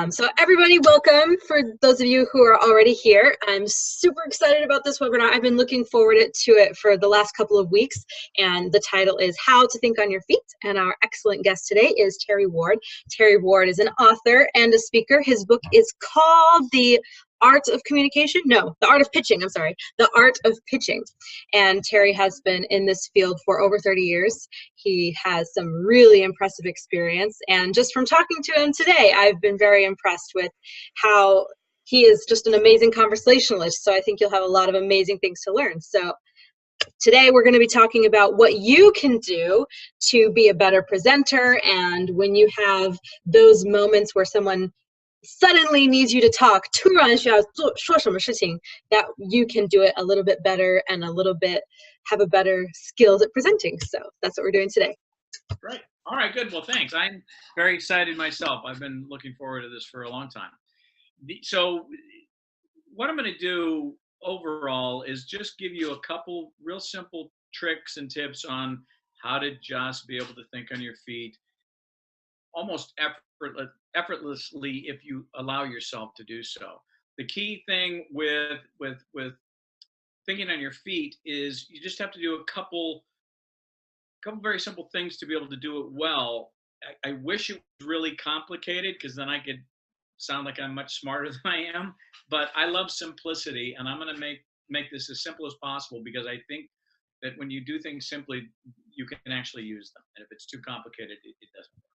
So everybody, welcome. For those of you who are already here, I'm super excited about this webinar. I've been looking forward to it for the last couple of weeks, and the title is How to Think on Your Feet, and our excellent guest today is Terry Ward. Terry Ward is an author and a speaker. His book is called The Art of Communication? No, The Art of Pitching, I'm sorry. The Art of Pitching. And Terry has been in this field for over 30 years. He has some really impressive experience, and just from talking to him today, I've been very impressed with how he is just an amazing conversationalist. So I think you'll have a lot of amazing things to learn. So today we're going to be talking about what you can do to be a better presenter, and when you have those moments where someone suddenly needs you to talk, 突然需要说什么事情, that you can do it a little bit better and have a better skills at presenting. So that's what we're doing today. Great. All right, good. Well, thanks. I'm very excited myself. I've been looking forward to this for a long time. So what I'm going to do overall is just give you a couple real simple tricks and tips on how to just be able to think on your feet almost effortlessly if you allow yourself to do so. The key thing with thinking on your feet is you just have to do a couple very simple things to be able to do it well. I wish it was really complicated, because then I could sound like I'm much smarter than I am, but I love simplicity, and I'm going to make this as simple as possible, because I think that when you do things simply, you can actually use them. And if it's too complicated, it doesn't work.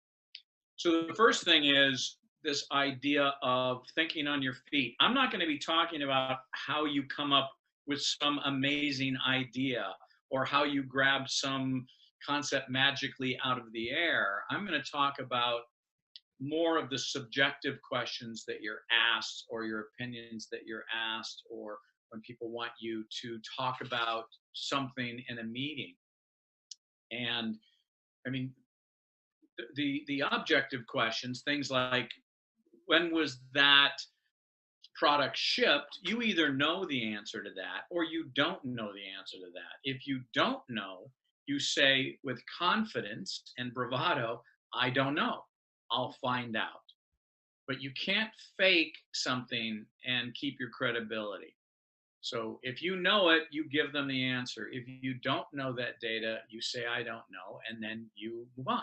So the first thing is this idea of thinking on your feet. I'm not going to be talking about how you come up with some amazing idea or how you grab some concept magically out of the air. I'm going to talk about more of the subjective questions that you're asked, or your opinions that you're asked, or when people want you to talk about something in a meeting. And I mean, the objective questions, things like, when was that product shipped? You either know the answer to that or you don't know the answer to that. If you don't know, you say with confidence and bravado, I don't know, I'll find out. But you can't fake something and keep your credibility. So if you know it, you give them the answer. If you don't know that data, you say, I don't know, and then you move on.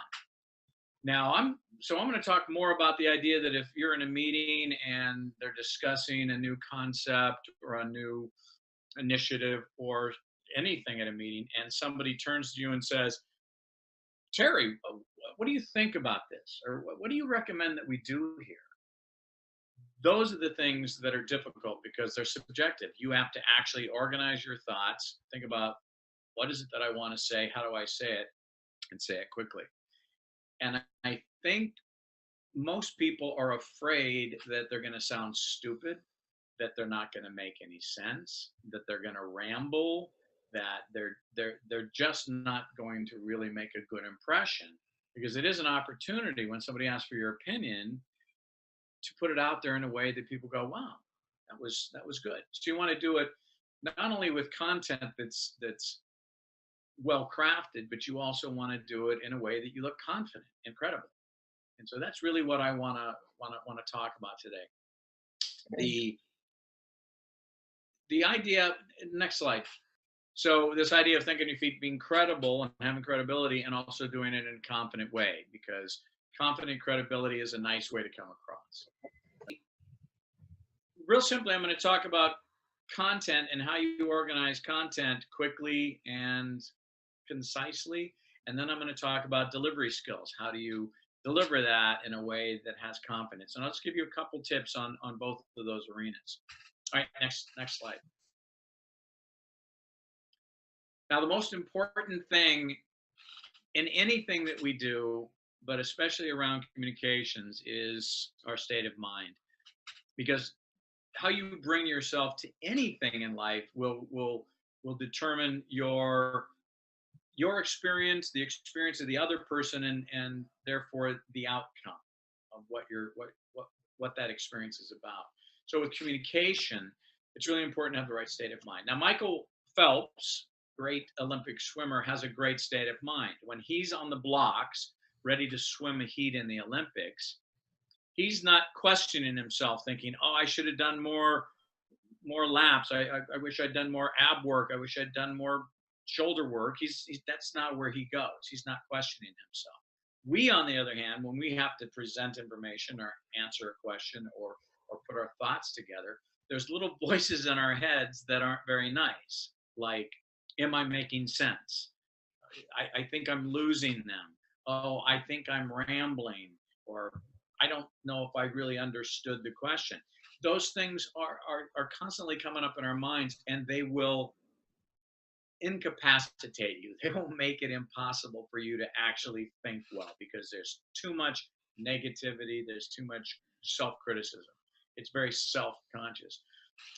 Now, I'm going to talk more about the idea that if you're in a meeting and they're discussing a new concept or a new initiative or anything at a meeting, and somebody turns to you and says, Terry, what do you think about this? Or what do you recommend that we do here? Those are the things that are difficult because they're subjective. You have to actually organize your thoughts, think about, what is it that I want to say? How do I say it? And say it quickly. And I think most people are afraid that they're going to sound stupid, that they're not going to make any sense, that they're going to ramble, that they're just not going to really make a good impression, because it is an opportunity when somebody asks for your opinion to put it out there in a way that people go, wow, that was good. So you want to do it not only with content that's well crafted, but you also want to do it in a way that you look confident and credible. And so that's really what I want to talk about today. The idea, next slide. So this idea of thinking on your feet, being credible and having credibility, and also doing it in a confident way, because confident credibility is a nice way to come across. Real simply, I'm going to talk about content and how you organize content quickly and concisely. And then I'm going to talk about delivery skills. How do you deliver that in a way that has confidence? And I'll just give you a couple tips on both of those arenas. All right, next slide. Now, the most important thing in anything that we do, but especially around communications, is our state of mind. Because how you bring yourself to anything in life will determine your experience, the experience of the other person, and therefore the outcome of what that experience is about. So with communication, it's really important to have the right state of mind. Now, Michael Phelps, great Olympic swimmer, has a great state of mind. When he's on the blocks, ready to swim a heat in the Olympics, He's not questioning himself, thinking, "Oh, I should have done more laps. I wish I'd done more ab work. I wish I'd done more shoulder work." That's not where he goes. He's not questioning himself. We, on the other hand, when we have to present information or answer a question or put our thoughts together, there's little voices in our heads that aren't very nice. Like, am I making sense? I think I'm losing them. Oh, I think I'm rambling, or I don't know if I really understood the question. Those things are constantly coming up in our minds, and they will incapacitate you. They will make it impossible for you to actually think well because there's too much negativity, there's too much self criticism. It's very self conscious.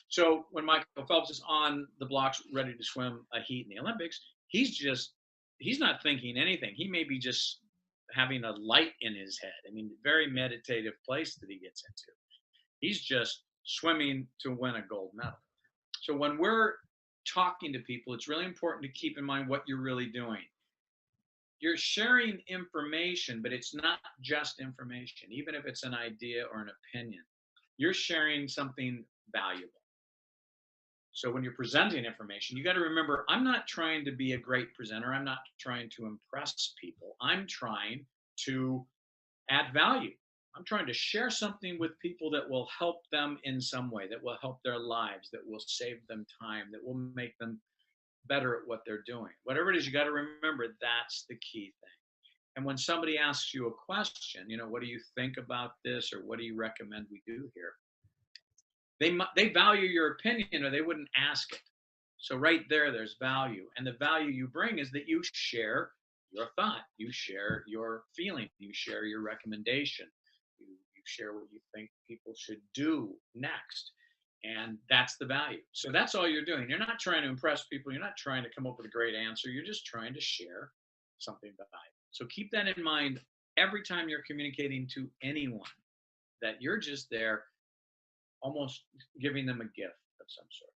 So when Michael Phelps is on the blocks ready to swim a heat in the Olympics, he's not thinking anything. He may be just having a light in his head. I mean, very meditative place that he gets into. He's just swimming to win a gold medal. So when we're talking to people, it's really important to keep in mind what you're really doing. You're sharing information, but it's not just information, even if it's an idea or an opinion. You're sharing something valuable. So when you're presenting information, you got to remember, I'm not trying to be a great presenter. I'm not trying to impress people. I'm trying to add value. I'm trying to share something with people that will help them in some way, that will help their lives, that will save them time, that will make them better at what they're doing. Whatever it is, you got to remember that's the key thing. And when somebody asks you a question, what do you think about this, or what do you recommend we do here? They value your opinion, or they wouldn't ask it. So right there's value, and the value you bring is that you share your thought, you share your feeling, you share your recommendation, you share what you think people should do next, and that's the value. So that's all you're doing. You're not trying to impress people. You're not trying to come up with a great answer. You're just trying to share something valuable. So keep that in mind every time you're communicating to anyone, that you're just there almost giving them a gift of some sort.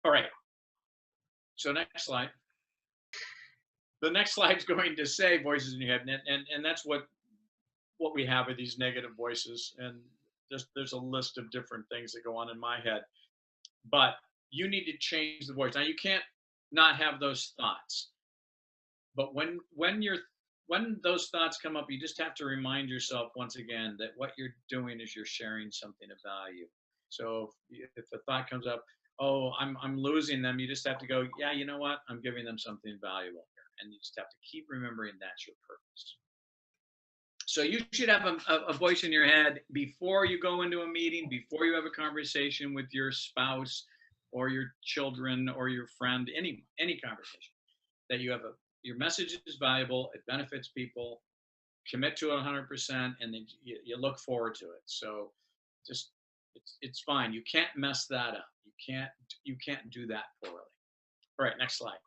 All right. So next slide. The next slide is going to say voices in your head, and that's what we have are these negative voices, and there's a list of different things that go on in my head. But you need to change the voice. Now you can't not have those thoughts, but when those thoughts come up, you just have to remind yourself once again that what you're doing is you're sharing something of value. So if the thought comes up, oh, I'm losing them, you just have to go, yeah, you know what? I'm giving them something valuable here. And you just have to keep remembering that's your purpose. So you should have a voice in your head before you go into a meeting, before you have a conversation with your spouse or your children or your friend, any conversation, that you have your message is valuable, it benefits people, commit to it 100%, and then you look forward to it. So just it's fine. You can't mess that up. You can't do that poorly. All right, next slide.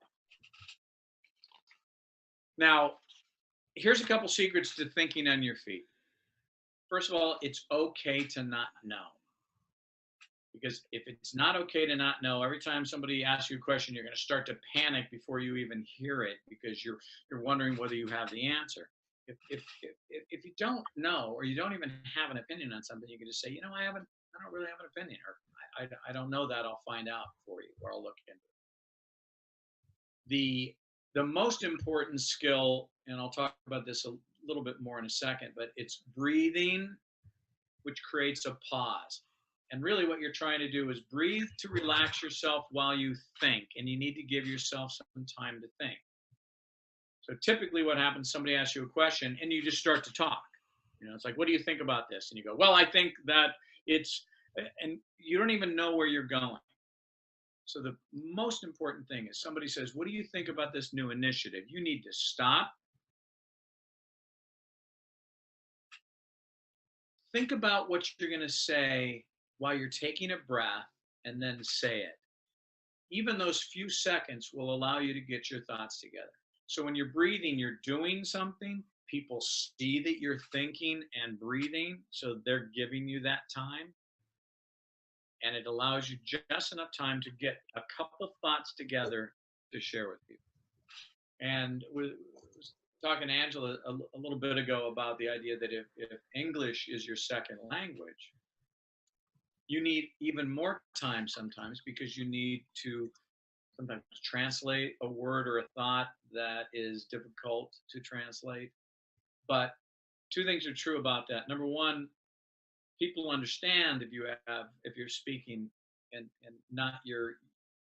Now, here's a couple secrets to thinking on your feet. First of all, it's okay to not know. Because if it's not okay to not know, every time somebody asks you a question, you're going to start to panic before you even hear it, because you're wondering whether you have the answer. If you don't know, or you don't even have an opinion on something, you can just say, I don't really have an opinion, or I don't know that. I'll find out for you, or I'll look into it. The most important skill, and I'll talk about this a little bit more in a second, but it's breathing, which creates a pause. And really what you're trying to do is breathe to relax yourself while you think, and you need to give yourself some time to think. So typically what happens, somebody asks you a question and you just start to talk. It's like, what do you think about this? And you go, well, I think that and you don't even know where you're going. So the most important thing is, somebody says, what do you think about this new initiative? You need to stop. Think about what you're going to say while you're taking a breath, and then say it. Even those few seconds will allow you to get your thoughts together. So when you're breathing, you're doing something. People see that you're thinking and breathing, so they're giving you that time. And it allows you just enough time to get a couple of thoughts together to share with people. And talking to Angela a little bit ago about the idea that if English is your second language, you need even more time sometimes, because you need to sometimes translate a word or a thought that is difficult to translate. But two things are true about that. Number one, people understand if you're speaking and not your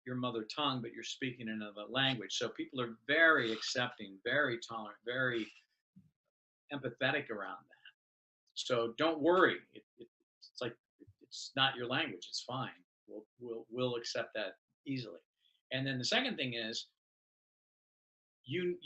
mother tongue, but you're speaking another language. So people are very accepting, very tolerant, very empathetic around that. So don't worry. It's like, it's not your language. It's fine. We'll accept that easily. And then the second thing is, you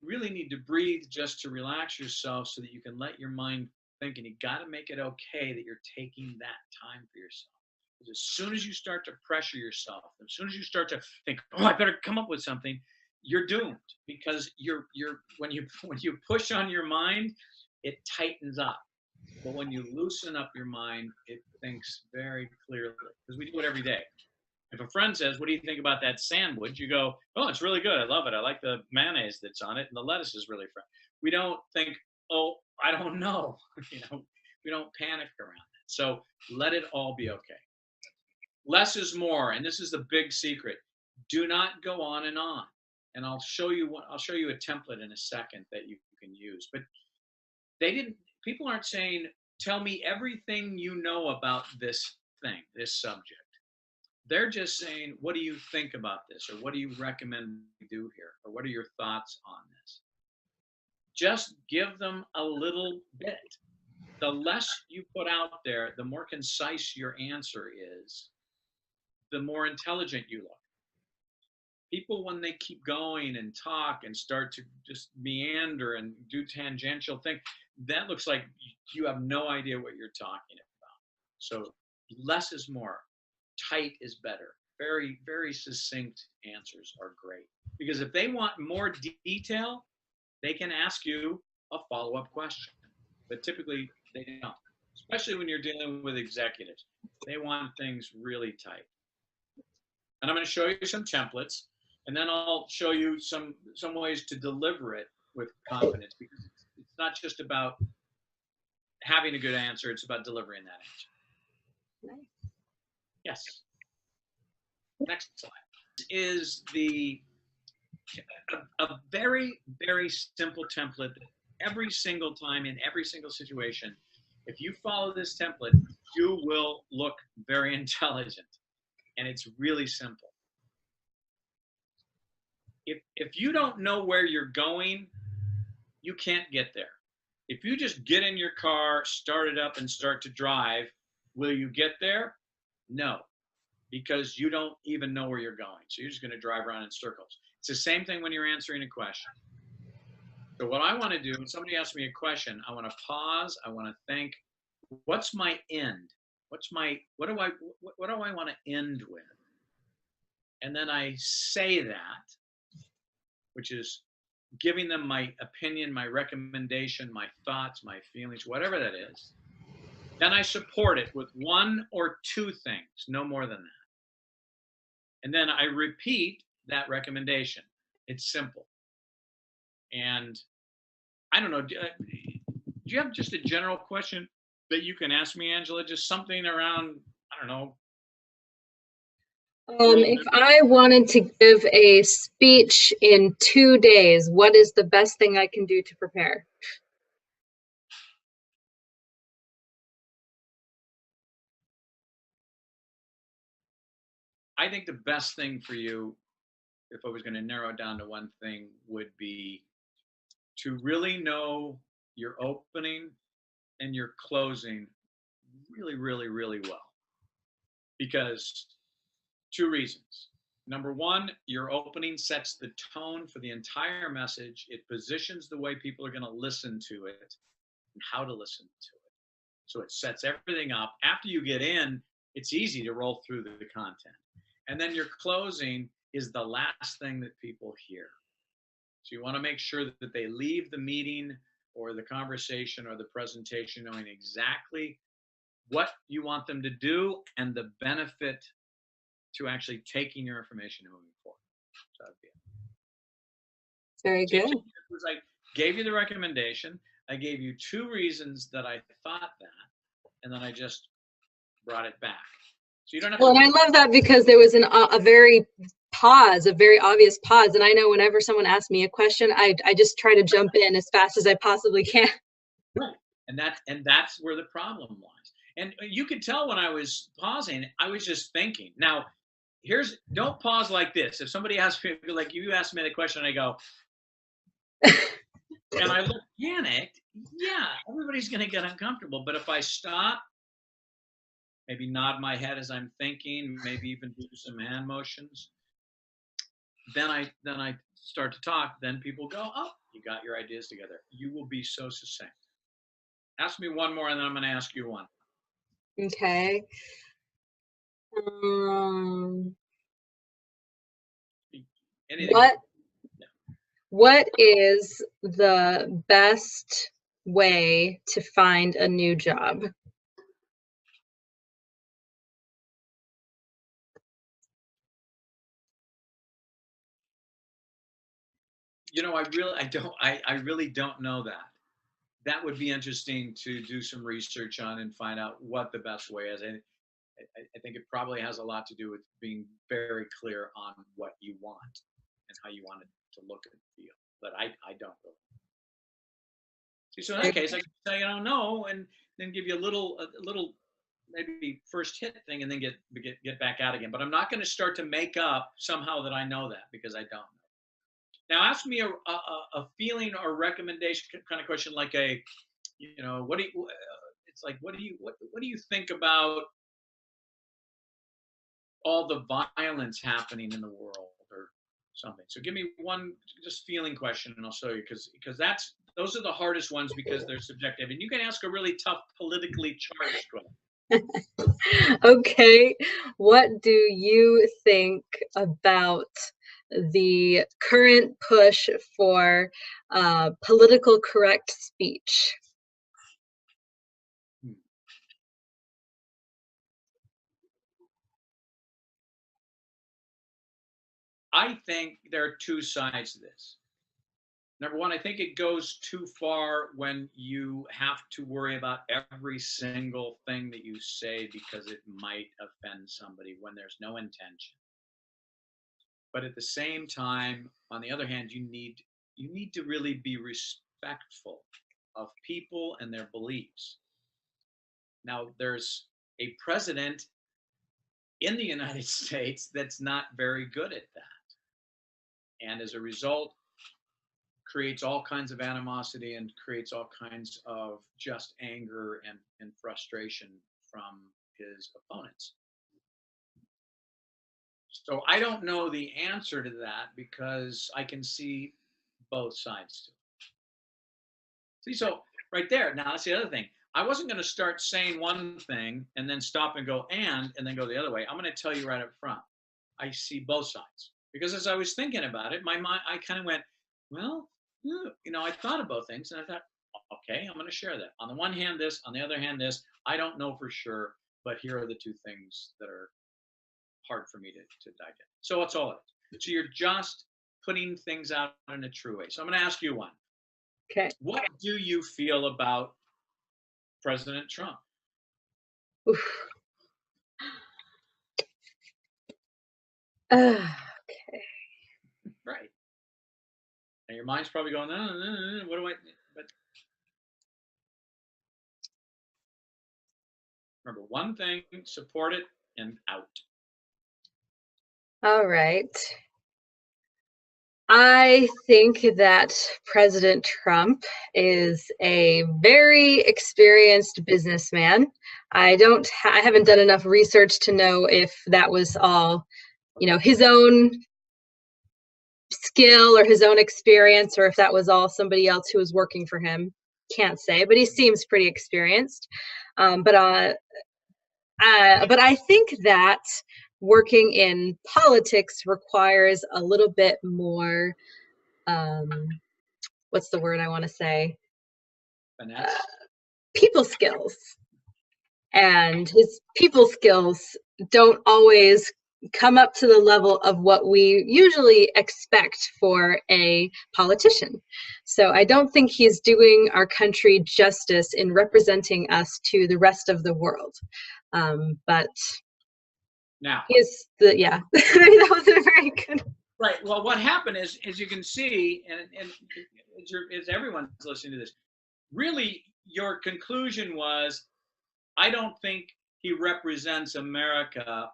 really need to breathe just to relax yourself, so that you can let your mind think. And you got to make it okay that you're taking that time for yourself. Because as soon as you start to pressure yourself, as soon as you start to think, oh, I better come up with something, you're doomed. Because when you push on your mind, it tightens up. But when you loosen up your mind, it thinks very clearly. Because we do it every day. If a friend says, what do you think about that sandwich? You go, oh, it's really good. I love it. I like the mayonnaise that's on it, and the lettuce is really fresh. We don't think, oh, I don't know. We don't panic around that. So let it all be okay. Less is more, and this is the big secret. Do not go on. And I'll show you a template in a second that you can use. But people aren't saying, tell me everything you know about this thing, this subject. They're just saying, what do you think about this? Or what do you recommend we do here? Or what are your thoughts on this? Just give them a little bit. The less you put out there, the more concise your answer is, the more intelligent you look. People, when they keep going and talk and start to just meander and do tangential things, that looks like you have no idea what you're talking about. So less is more. Tight is better. Very, very succinct answers are great. Because if they want more detail, they can ask you a follow-up question. But typically, they don't. Especially when you're dealing with executives. They want things really tight. And I'm going to show you some templates, and then I'll show you some ways to deliver it with confidence, because it's not just about having a good answer, it's about delivering that answer. Nice. Yes. Next slide. This is a very, very simple template that every single time, in every single situation, if you follow this template, you will look very intelligent. And it's really simple. If you don't know where you're going, you can't get there. If you just get in your car, start it up, and start to drive, will you get there? No, because you don't even know where you're going. So you're just going to drive around in circles. It's the same thing when you're answering a question. So what I want to do, when somebody asks me a question, I want to pause. I want to think, what's my end? What do I want to end with? And then I say that, which is giving them my opinion, my recommendation, my thoughts, my feelings, whatever that is. Then I support it with one or two things, no more than that. And then I repeat that recommendation. It's simple. And I don't know, do you have just a general question that you can ask me, Angela? Just something around, I don't know. If I wanted to give a speech in 2 days, what is the best thing I can do to prepare? I think the best thing for you, if I was going to narrow it down to one thing, would be to really know your opening and your closing really, really, really well. Because two reasons. Number one, your opening sets the tone for the entire message. It positions the way people are going to listen to it and how to listen to it. So it sets everything up. After you get in, it's easy to roll through the content. And then your closing is the last thing that people hear. So you want to make sure that they leave the meeting or the conversation or the presentation knowing exactly what you want them to do and the benefit to actually taking your information and moving forward. So that'd be it. Very good. It was like gave you the recommendation. I gave you 2 reasons that I thought that, and then I just brought it back. So you don't have Well, to. and I love that because there was a very obvious pause. And I know whenever someone asks me a question, I just try to jump in as fast as I possibly can. Right. And that's where the problem lies. And you could tell when I was pausing, I was just thinking. Now, don't pause like this. If somebody asks me, like you asked me the question, I go, and I look panicked, yeah, everybody's going to get uncomfortable. But if I stop, maybe nod my head as I'm thinking, maybe even do some hand motions, then I start to talk. Then people go, oh, you got your ideas together. You will be so succinct. Ask me one more, and then I'm going to ask you one. Okay. Anything. What is the best way to find a new job? You know, I really don't know that. That would be interesting to do some research on and find out what the best way is. And I think it probably has a lot to do with being very clear on what you want and how you want it to look and feel. But I don't really. See, so in that case, I can say I don't know, and then give you a little maybe first hit thing, and then get back out again. But I'm not going to start to make up somehow that I know that, because I don't know. Now, ask me a feeling or recommendation kind of question, like what do you? It's like, what do you think about all the violence happening in the world or something? So give me one just feeling question, and I'll show you, because those are the hardest ones because they're subjective, and you can ask a really tough politically charged one. Okay, what do you think about the current push for political correct speech? I think there are 2 sides to this. Number one, I think it goes too far when you have to worry about every single thing that you say because it might offend somebody when there's no intention. But at the same time, on the other hand, you need to really be respectful of people and their beliefs. Now, there's a president in the United States that's not very good at that. And as a result, creates all kinds of animosity and creates all kinds of just anger and frustration from his opponents. So I don't know the answer to that because I can see both sides to it. See, so right there, now that's the other thing. I wasn't going to start saying one thing and then stop and go and then go the other way. I'm going to tell you right up front. I see both sides, because as I was thinking about it, my mind, I kind of went, well, I thought of both things, and I thought, okay, I'm going to share that. On the one hand, this, on the other hand, this. I don't know for sure, but here are the 2 things that are hard for me to digest. So that's all it is. So you're just putting things out in a true way. So I'm going to ask you one. Okay. What do you feel about President Trump? Oof. Okay. Right. And your mind's probably going, what do I? But remember one thing: support it and out. All right. I think that President Trump is a very experienced businessman. I haven't done enough research to know if that was all, his own skill or his own experience, or if that was all somebody else who was working for him. Can't say, but he seems pretty experienced. But I think that working in politics requires a little bit more, what's the word I want to say? People skills. And his people skills don't always come up to the level of what we usually expect for a politician. So I don't think he's doing our country justice in representing us to the rest of the world. But now, he's the, yeah, maybe that wasn't a very good. right. Well, what happened is, as you can see, and as everyone's listening to this, really your conclusion was, I don't think he represents America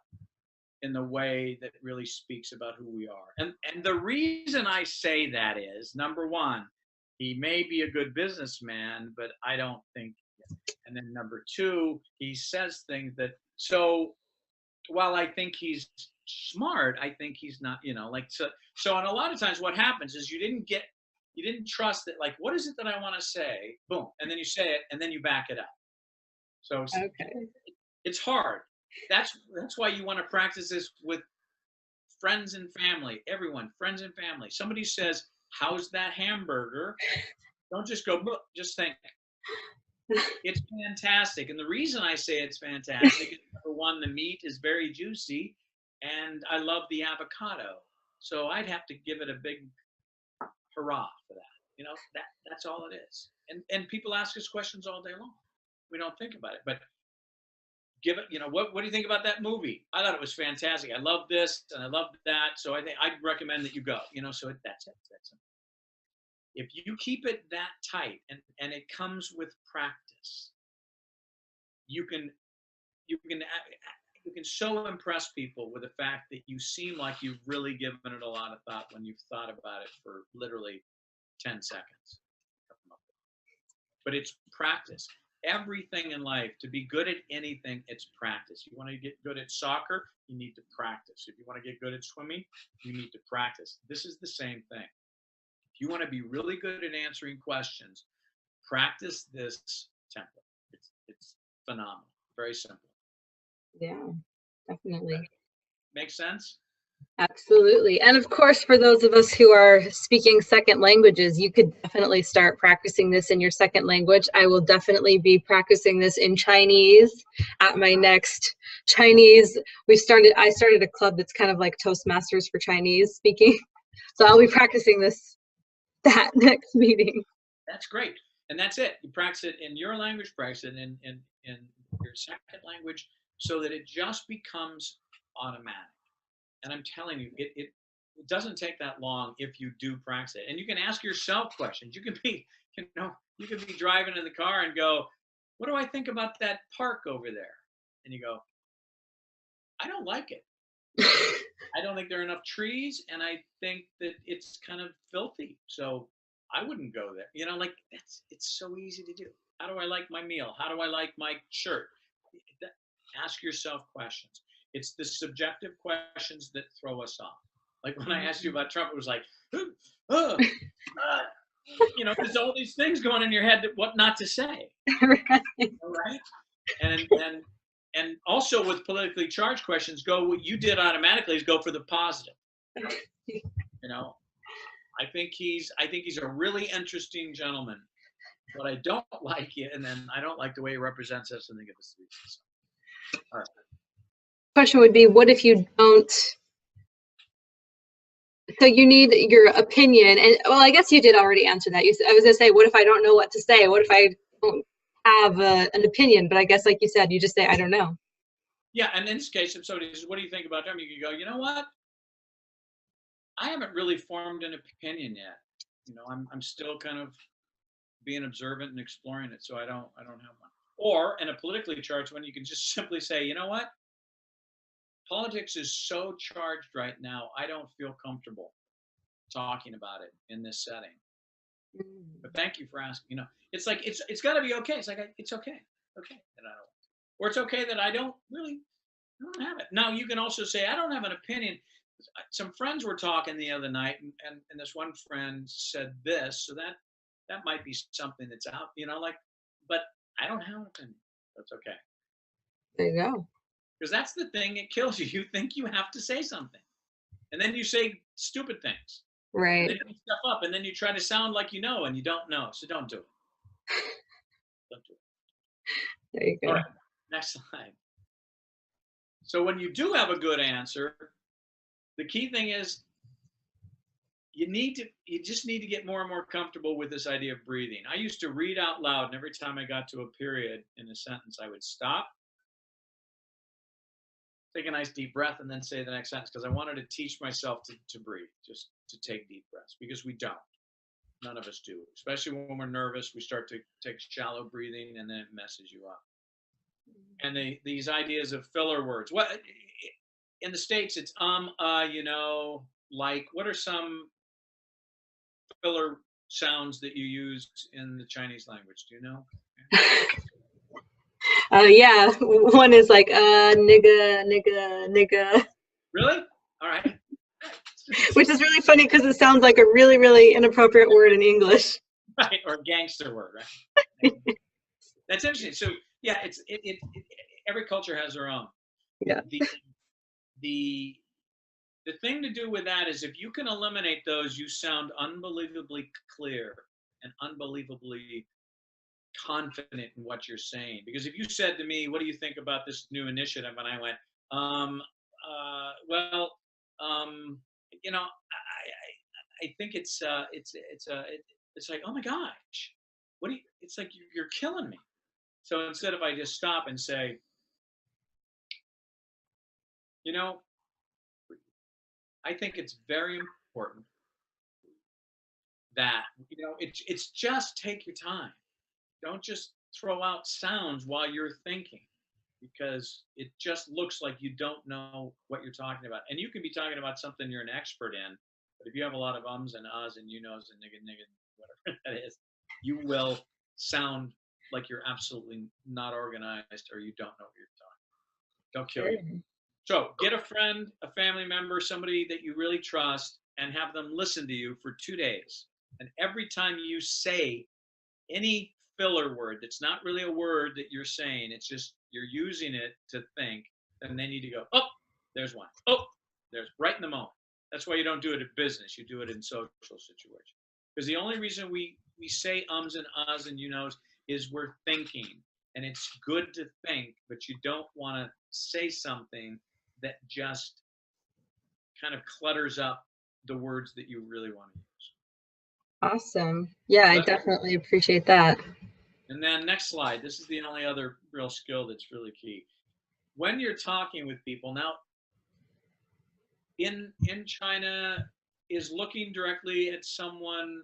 in the way that really speaks about who we are. And the reason I say that is, number one, he may be a good businessman, but I don't think. And then number two, he says things that, so while I think he's smart, I think he's not, like, so and a lot of times what happens is you didn't trust that, like, what is it that I want to say? Boom. And then you say it and then you back it up. So Okay. it's hard. That's why you want to practice this with friends and family, everyone, friends and family. Somebody says, how's that hamburger? Don't just go, just think, it's fantastic. And the reason I say it's fantastic is, number one, the meat is very juicy and I love the avocado. So I'd have to give it a big hurrah for that. That's all it is. And people ask us questions all day long. We don't think about it, but give it, what do you think about that movie? I thought it was fantastic. I love this and I love that. So I think I'd recommend that you go, so that's it. If you keep it that tight and it comes with practice, you can so impress people with the fact that you seem like you've really given it a lot of thought when you've thought about it for literally 10 seconds. But it's practice. Everything in life, to be good at anything, it's practice. You want to get good at soccer, you need to practice. If you want to get good at swimming, you need to practice. This is the same thing. If you want to be really good at answering questions, practice this template. It's phenomenal. Very simple. Yeah, definitely. Makes sense? Absolutely. And of course, for those of us who are speaking second languages, you could definitely start practicing this in your second language. I will definitely be practicing this in Chinese at my next Chinese. I started a club that's kind of like Toastmasters for Chinese speaking. So I'll be practicing that next meeting. That's great. And that's it. You practice it in your language, practice it in your second language, so that it just becomes automatic. And I'm telling you, it doesn't take that long if you do practice it. And you can ask yourself questions. You can be driving in the car and go, what do I think about that park over there? And you go, I don't like it. I don't think there are enough trees, and I think that it's kind of filthy. So I wouldn't go there. It's so easy to do. How do I like my meal? How do I like my shirt? Ask yourself questions. It's the subjective questions that throw us off. Like when I asked you about Trump, it was like, there's all these things going in your head that what not to say. Right? And also with politically charged questions, what you did automatically is go for the positive. I think he's a really interesting gentleman, but I don't like it, and then I don't like the way he represents us in the reasons. All right. Question would be, what if you don't? So you need your opinion, and well, I guess you did already answer that. I was gonna say, what if I don't know what to say? What if I don't have an opinion? But I guess, like you said, you just say, I don't know. Yeah, and in this case, if somebody says, what do you think about them? You can go, you know what? I haven't really formed an opinion yet. I'm still kind of being observant and exploring it, so I don't have one. Or in a politically charged one, you can just simply say, you know what? Politics is so charged right now, I don't feel comfortable talking about it in this setting. But thank you for asking. It's like it's got to be okay. It's like it's okay, that I don't, or it's okay that I don't have it. Now you can also say I don't have an opinion. Some friends were talking the other night, and this one friend said this, so that might be something that's out, but I don't have an opinion. That's okay. There you go. Because that's the thing that kills you. You think you have to say something, and then you say stupid things. Right. And then you stuff up, and then you try to sound like you know, and you don't know. So don't do it. Don't do it. There you go. All right. Next slide. So when you do have a good answer, the key thing is you just need to get more and more comfortable with this idea of breathing. I used to read out loud, and every time I got to a period in a sentence, I would stop, take a nice deep breath, and then say the next sentence, because I wanted to teach myself to breathe, just to take deep breaths, because we don't. None of us do. Especially when we're nervous, we start to take shallow breathing, and then it messes you up. And these ideas of filler words. What in the States, it's you know, like, what are some filler sounds that you use in the Chinese language? Do you know? Yeah, one is like nigga, nigga, nigga. Really? All right. Which is really funny because it sounds like a really, really inappropriate word in English. Right, or a gangster word, right? That's interesting. So yeah, every culture has their own. Yeah. The thing to do with that is, if you can eliminate those, you sound unbelievably clear and unbelievably confident in what you're saying. Because if you said to me, "What do you think about this new initiative?" and I went, well, you know, I think it's like, oh my gosh, what do you? It's like you're killing me. So instead of, I just stop and say, you know, I think it's very important that, you know, it's just take your time. Don't just throw out sounds while you're thinking, because it just looks like you don't know what you're talking about. And you can be talking about something you're an expert in, but if you have a lot of ums and ahs and you knows and nigga, whatever that is, you will sound like you're absolutely not organized, or you don't know what you're talking. Don't kill you. So get a friend, a family member, somebody that you really trust, and have them listen to you for 2 days. And every time you say any filler word that's not really a word that you're saying, it's just you're using it to think, and they need to go, oh, there's one. Oh, there's, right in the moment. That's why you don't do it in business. You do it in social situations. Because the only reason we say ums and ahs and you knows is we're thinking. And it's good to think, but you don't want to say something that just kind of clutters up the words that you really want to use. Awesome. Yeah, I definitely appreciate that. And then next slide. This is the only other real skill that's really key. When you're talking with people, now in China, is looking directly at someone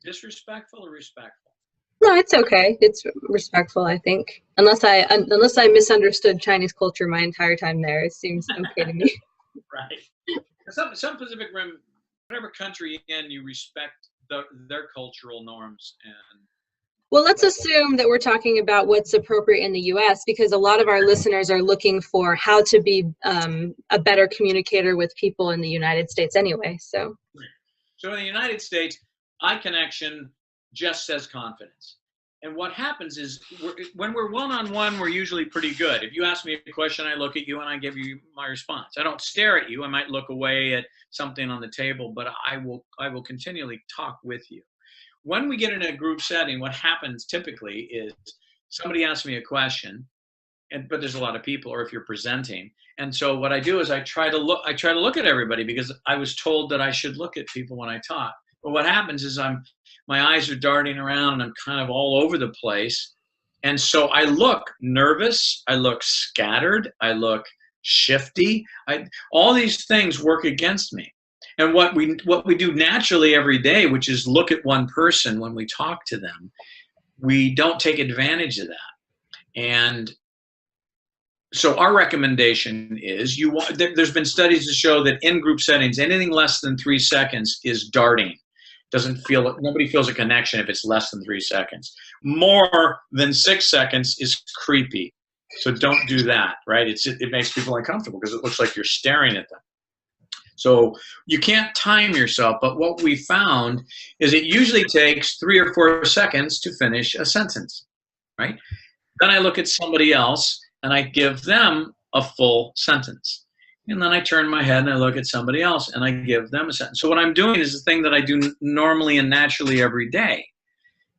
disrespectful or respectful? No, it's okay. It's respectful, I think. Unless I misunderstood Chinese culture my entire time there, it seems okay to me. Right. Some Pacific Rim, whatever country you're in, you respect their cultural norms. And well, let's assume that we're talking about what's appropriate in the U.S., because a lot of our listeners are looking for how to be a better communicator with people in the United States anyway. So in the United States, eye connection just says confidence. And what happens is, when we're one-on-one, we're usually pretty good. If you ask me a question, I look at you and I give you my response. I don't stare at you. I might look away at something on the table, but I will continually talk with you. When we get in a group setting, what happens typically is somebody asks me a question, but there's a lot of people, or if you're presenting. And so what I do is I try to look at everybody, because I was told that I should look at people when I talk. But what happens is my eyes are darting around and I'm kind of all over the place. And so I look nervous, I look scattered, I look shifty. All these things work against me. And what we do naturally every day, which is look at one person when we talk to them, we don't take advantage of that. And so our recommendation is, there's been studies to show that in group settings, anything less than 3 seconds is darting. Nobody feels a connection if it's less than 3 seconds. More than 6 seconds is creepy. So don't do that, right? It makes people uncomfortable because it looks like you're staring at them. So you can't time yourself, but what we found is it usually takes 3 or 4 seconds to finish a sentence, right? Then I look at somebody else and I give them a full sentence. And then I turn my head and I look at somebody else and I give them a sentence. So what I'm doing is the thing that I do normally and naturally every day,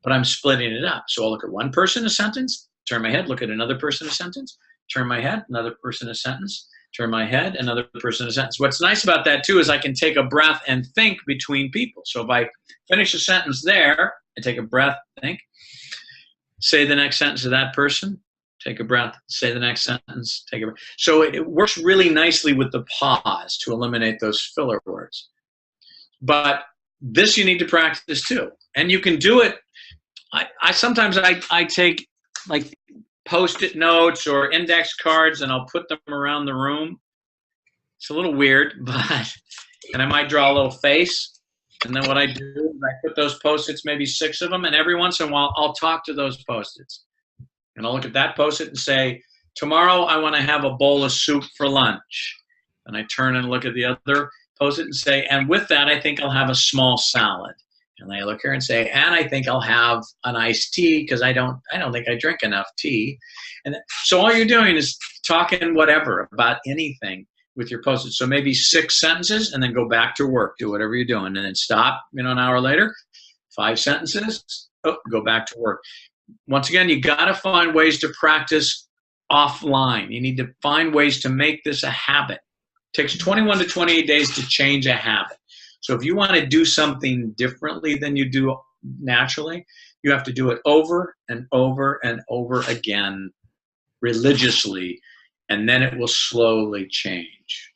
but I'm splitting it up. So I'll look at one person a sentence, turn my head, look at another person a sentence, turn my head, another person a sentence, turn my head, another person a sentence. What's nice about that too is I can take a breath and think between people. So if I finish a sentence there, I take a breath, think, say the next sentence to that person, take a breath, say the next sentence, take a breath. So it works really nicely with the pause to eliminate those filler words. But this you need to practice too. And you can do it. I sometimes I take like Post-it notes or index cards and I'll put them around the room. It's a little weird, but, and I might draw a little face. And then what I do is I put those Post-its, maybe 6 of them, and every once in a while I'll talk to those Post-its. And I'll look at that Post-it and say, tomorrow I want to have a bowl of soup for lunch. And I turn and look at the other Post-it and say, and with that I think I'll have a small salad. And I look here and say, and I think I'll have an iced tea because I don't think I drink enough tea. And so all you're doing is talking whatever about anything with your Post-it. So maybe 6 sentences and then go back to work, do whatever you're doing, and then stop, an hour later, 5 sentences, go back to work. Once again, you got to find ways to practice offline. You need to find ways to make this a habit. It takes 21 to 28 days to change a habit. So if you want to do something differently than you do naturally, you have to do it over and over and over again religiously, and then it will slowly change.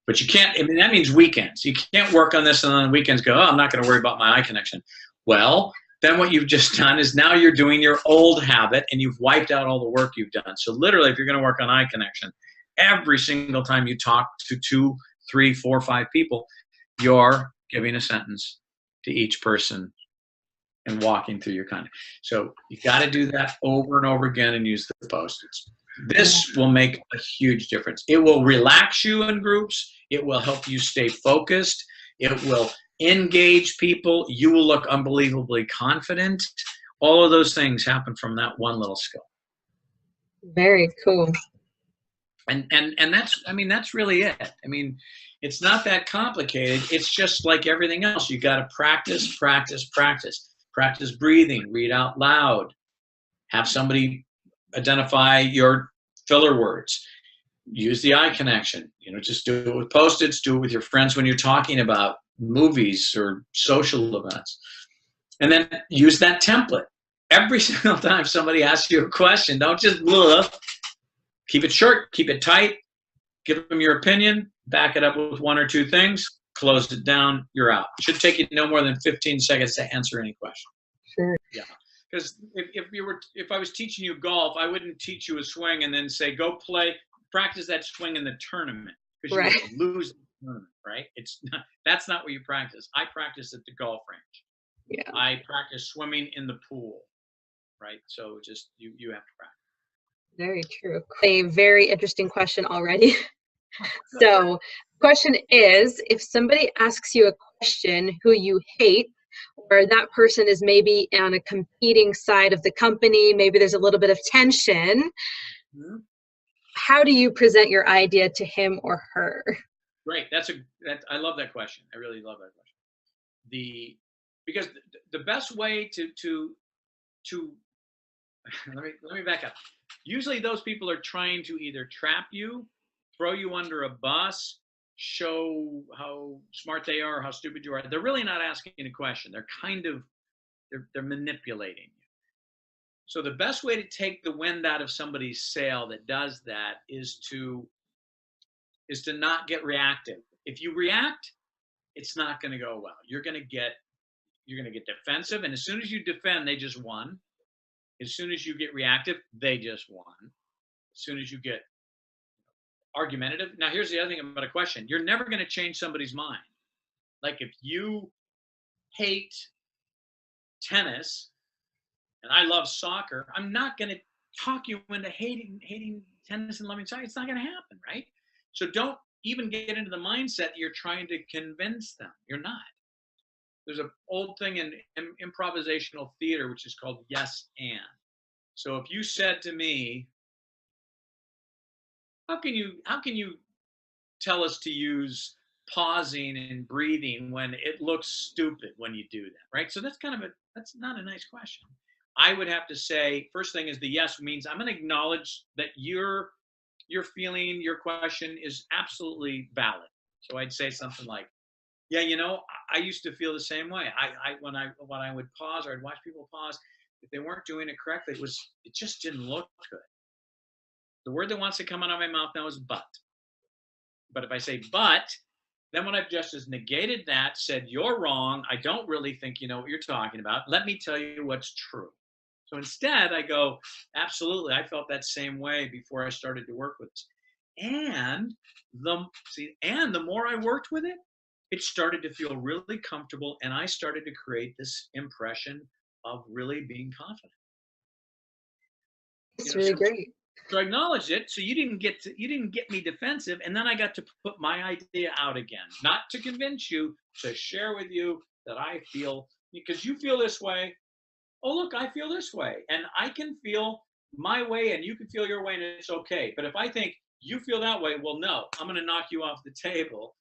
But you can't, that means weekends. You can't work on this and on the weekends go, oh, I'm not going to worry about my eye connection. Well, then what you've just done is now you're doing your old habit and you've wiped out all the work you've done. So literally, if you're going to work on eye connection, every single time you talk to 2, 3, 4, 5 people, you're giving a sentence to each person and walking through your content. So you got to do that over and over again and use the Post-its. This will make a huge difference. It will relax you in groups. It will help you stay focused. It will engage people. You will look unbelievably confident. All of those things happen from that one little skill. Very cool. And that's, that's really it. It's not that complicated. It's just like everything else. You got to practice, practice, practice. Practice breathing, read out loud, have somebody identify your filler words, use the eye connection, just do it with Post-its, do it with your friends when you're talking about movies or social events. And then use that template. Every single time somebody asks you a question, don't just blah. Keep it short, keep it tight, give them your opinion, back it up with 1 or 2 things, close it down, you're out. It should take you no more than 15 seconds to answer any question. Sure. Yeah. Because if I was teaching you golf, I wouldn't teach you a swing and then say, go practice that swing in the tournament. Because right. You will lose the tournament, right? That's not what you practice. I practice at the golf range. Yeah. I practice swimming in the pool, right? So just, you have to practice. Very true. A very interesting question already. So, question is, if somebody asks you a question who you hate, or that person is maybe on a competing side of the company, maybe there's a little bit of tension, how do you present your idea to him or her? Great. I love that question. I really love that question. Because the best way to let me back up. Usually those people are trying to either trap you, throw you under a bus, show how smart they are, how stupid you are. They're really not asking a question. They're they're manipulating you. So the best way to take the wind out of somebody's sail that does that is to not get reactive. If you react, it's not going to go well. You're going to get defensive, and as soon as you defend, they just won. As soon as you get reactive, they just won. As soon as you get argumentative. Now, here's the other thing about a question. You're never going to change somebody's mind. Like if you hate tennis and I love soccer, I'm not going to talk you into hating tennis and loving soccer. It's not going to happen, right? So don't even get into the mindset that you're trying to convince them. You're not. There's an old thing in improvisational theater which is called yes and. So if you said to me, how can you tell us to use pausing and breathing when it looks stupid when you do that, right? So that's that's not a nice question. I would have to say, first thing is the yes means I'm going to acknowledge that you're your feeling, your question is absolutely valid. So I'd say something like, yeah, I used to feel the same way. When I would pause or I'd watch people pause, if they weren't doing it correctly, it just didn't look good. The word that wants to come out of my mouth now is but. But if I say but, then when I've just as negated that, said you're wrong, I don't really think you know what you're talking about. Let me tell you what's true. So instead, I go, absolutely, I felt that same way before I started to work with this. And the more I worked with it, it started to feel really comfortable, and I started to create this impression of really being confident. It's really great. So I acknowledged it. So you didn't get me defensive, and then I got to put my idea out again, not to convince you, to share with you that I feel, because you feel this way. Oh, look, I feel this way, and I can feel my way, and you can feel your way, and it's okay. But if I think you feel that way, well, no, I'm going to knock you off the table.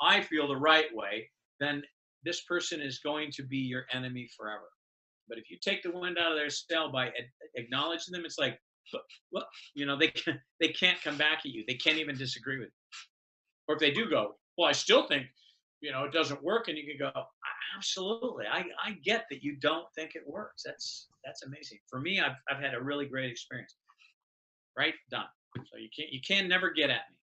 I feel the right way. Then this person is going to be your enemy forever. But if you take the wind out of their sail by acknowledging them, it's like, well, they can't come back at you. They can't even disagree with you. Or if they do go, well, I still think, it doesn't work, and you can go, absolutely, I get that you don't think it works. That's amazing. For me, I've had a really great experience. Right, done. So you can never get at me.